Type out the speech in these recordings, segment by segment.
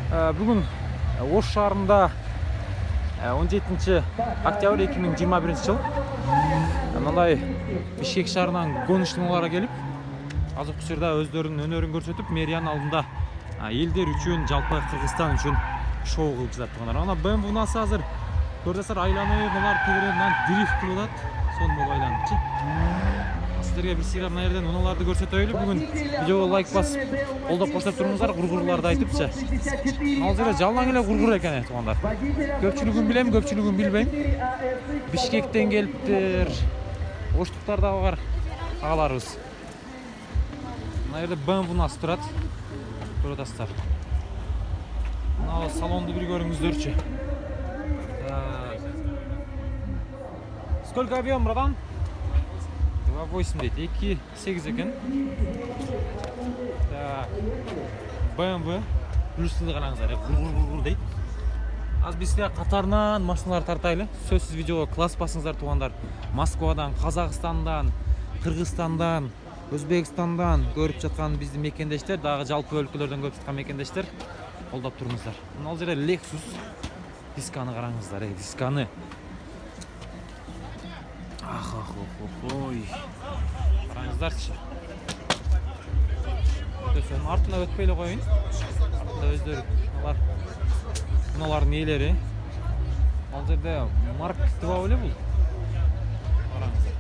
Бүгін Ош шаарында 17 октябрь 2021 жыл мындай Бишкек шаарынан гоночныйлар келип, азыркы учурда өздөрүнүн өнөрүн көрсөтүп, мэриянын алдында элдер үчүн, жалпы Кыргызстан үчүн шоу кылып жаткандар. Ана BMW унасы азыр көрсөтөр айланып, булар тегеренен дрифт кылып атат. Сон болуп айланычы. Сіздерге бір сыйға мына жерден уналарды көрсөтөйлү. Бүгүн видеого лайк басып, колдоп көрсөтүп туруңуздар, кургурларды айтыпчы. Ал жерде жалаң эле кургур экен туугандар. Көпчүлүгүн билем, көпчүлүгүн билбейм. Бишкектен келиптир. Оштуктар да бар агаларыбыз. Мына жерде BMW унасы турат. Көрүп атасыздар. Мына салонду бир көрүңүздөрчү. Сколько объем, братан? 2.8 дейт, 2.8 екен. BMW плюсты қараңыздар, ғұр дейт. Аз бізде қатарынан машиналар тартайлы. Сөзсіз видео класс басыңыздар туғандар. Москвадан, Қазақстандан, Қырғызстандан, Өзбекстандан көріп жатқан бізді мекендештер, дағы жалпы өлкөлөрдөн көріп жатқан мекендештер қолдап тұрыңыздар. Мынау жерде Lexus дисканы қараңыздар, дисканы. Ой, қараңыздаршы. Өтесен артына өтпейлі қойын. Артында өздері мыналардың иелері. Ал жерде Марк 2 өлі бұл. Қараңыздар.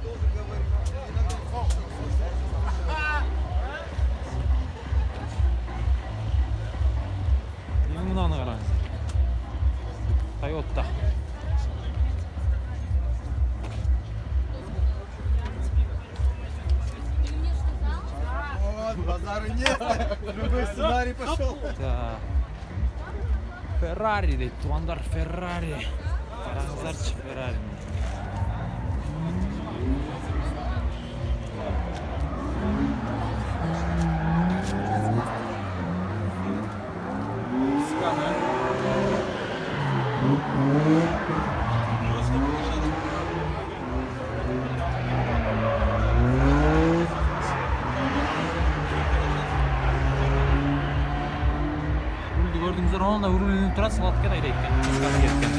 Ең мынаны қараңыздар. Toyota. Базара нет, любой сценарий пошел. Феррари дейт, туғандар, Феррари. Қараңыздаршы, Феррари. Сканы. Gördüğünüzde onunla ürünün tıra salatken ayda etken. Sıkanı getken.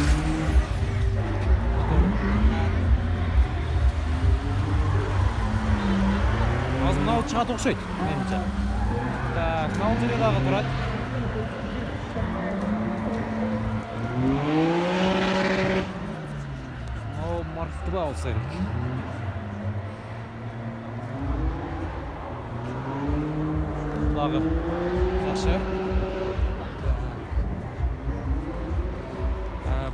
Az mınау çığa toqşaydı. Menimce. Так, мынау жерде дағы тұрады. Мынау Марк 2 болса керек. Дағы жақсы.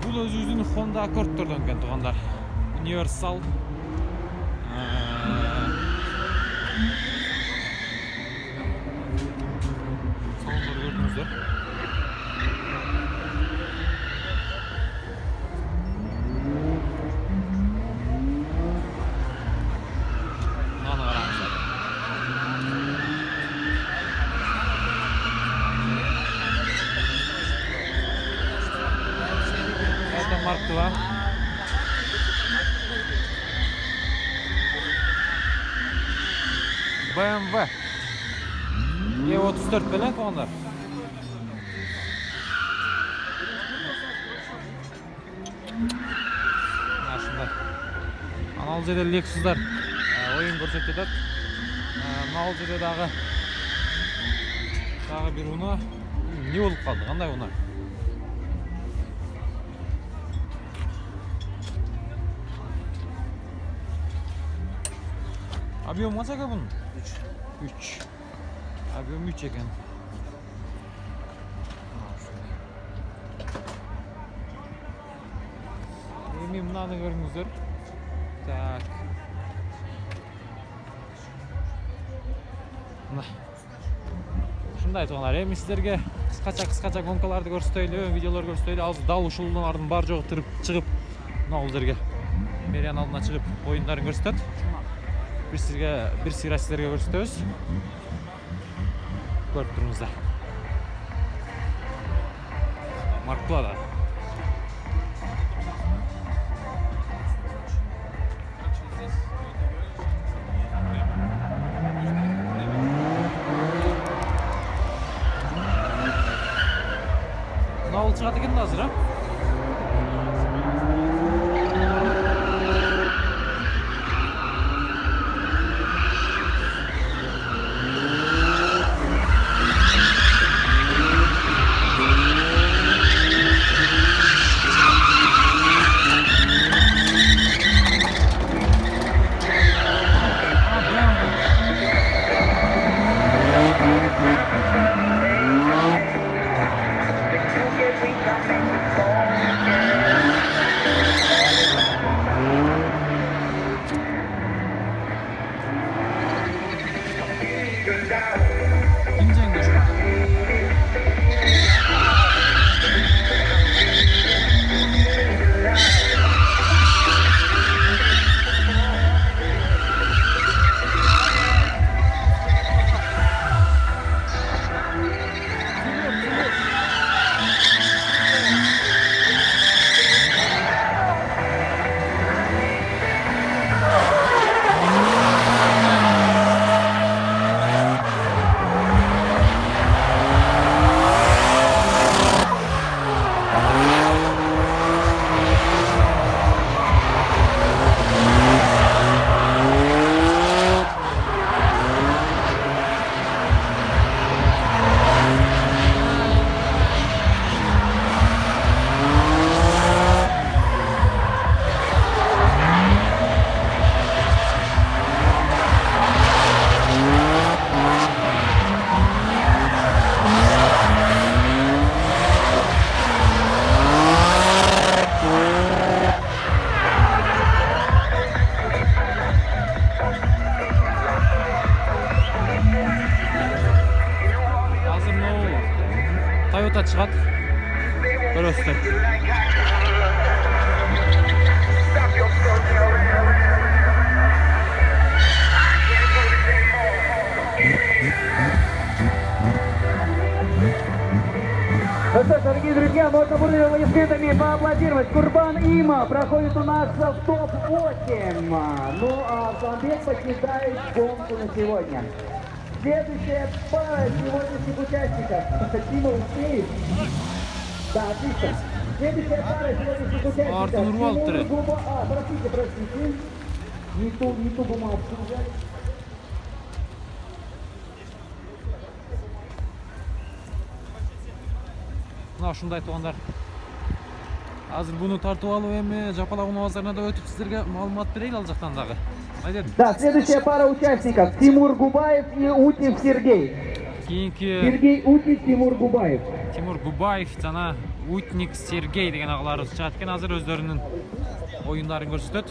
Бұл өзінің Honda Accord'тордан келген туғандар. Universal. Салондар көрдіңіздер. Мынаны қараңыздар. Это Марк 2. BMW E34 белен туғандар. Ашындар. Анал жерде Lexus'дар ойын көрсетіп жатады. Анал жерде дағы бір уна не болып қалды? Қандай уна? Объем қанша екен бұның? 3. Объем 3 екен. Мен мынаны көріңіздер. Так. Мына. Шындай туғандар. Мен сіздерге қысқаша гонкаларды көрсетейлі, видеолар көрсетейлі. Аз дал ушулардың бар жоғы тұрып шығып, мына жерге Мерияның алдына шығып ойындарын көрсетеді. Bir sıra sizlerge görüyoruz. Görüp durumuzda. Mark 2'da. Мынау шығады екен азыр, а? Toyota шығады. Көресіздер. Ну что ж, дорогие друзья, можно бурными аплодисментами поаплодировать. Курбан Има проходит у нас в топ-8. Ну а Замбек покидает гонку на сегодня. Следующая пара сегодняшних участников. Тима, успеешь? Да, отлично. Следующая пара сегодняшних участников. Тимур Губа... простите. Не ту бумажку взяли. Мына ушундай тугандар. Азыр буну тартып алып эми Жапалак базарына да өтүп сиздерге маалымат берейин ал жактан дагы. Да, следующая пара участников. Тимур Губаев и Утев Сергей. Сергей Утев, Тимур Губаев. Тимур Губаев жана Утник Сергей деген агалар чыгат экен. Азыр өздөрүнүн оюндарын көрсөтөт.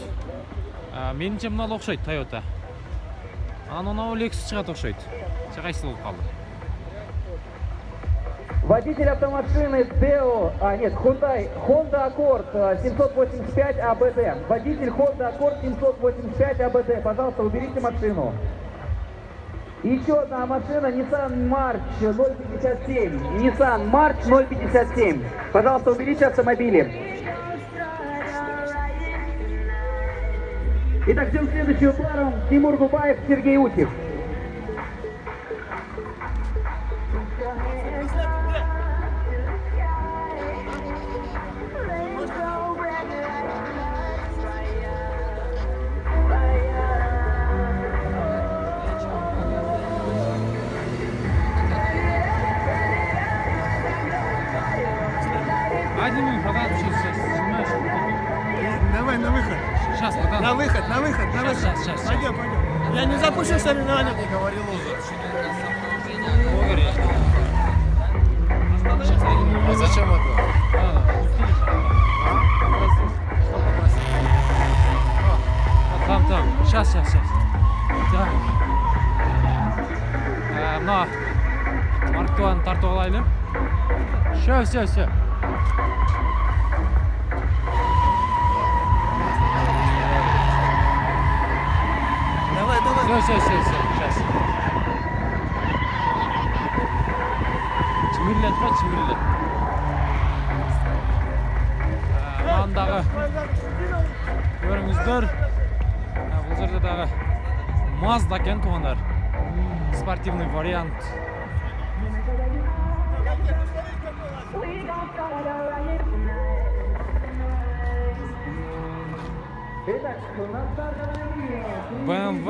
Менимче мына окшойт Toyota. Анан Lexus чыгат окшойт. Кайсы болуп калды? Водитель автомашины Honda Accord 785 АБД. Водитель Honda Accord 785 АБД. Пожалуйста, уберите машину. Еще одна машина Nissan March 057. Nissan March 057. Пожалуйста, уберите автомобили. Итак, ждем следующую пару. Тимур Губаев, Сергей Утев. Давай на выход. Сейчас, братан. На выход. Сейчас. Пойдем. Я не запущу соревнования. Не говорил уже. А зачем это? Там. Сейчас. Так. Мына марктуаны тартып алайлы. Все. Давай. Все, сейчас. Чимирлет. Мындағы көріңіздер. Бұл жерде дағы Mazda екен туғандар. Спортивный вариант. Итак, у нас стартовая линия. BMW.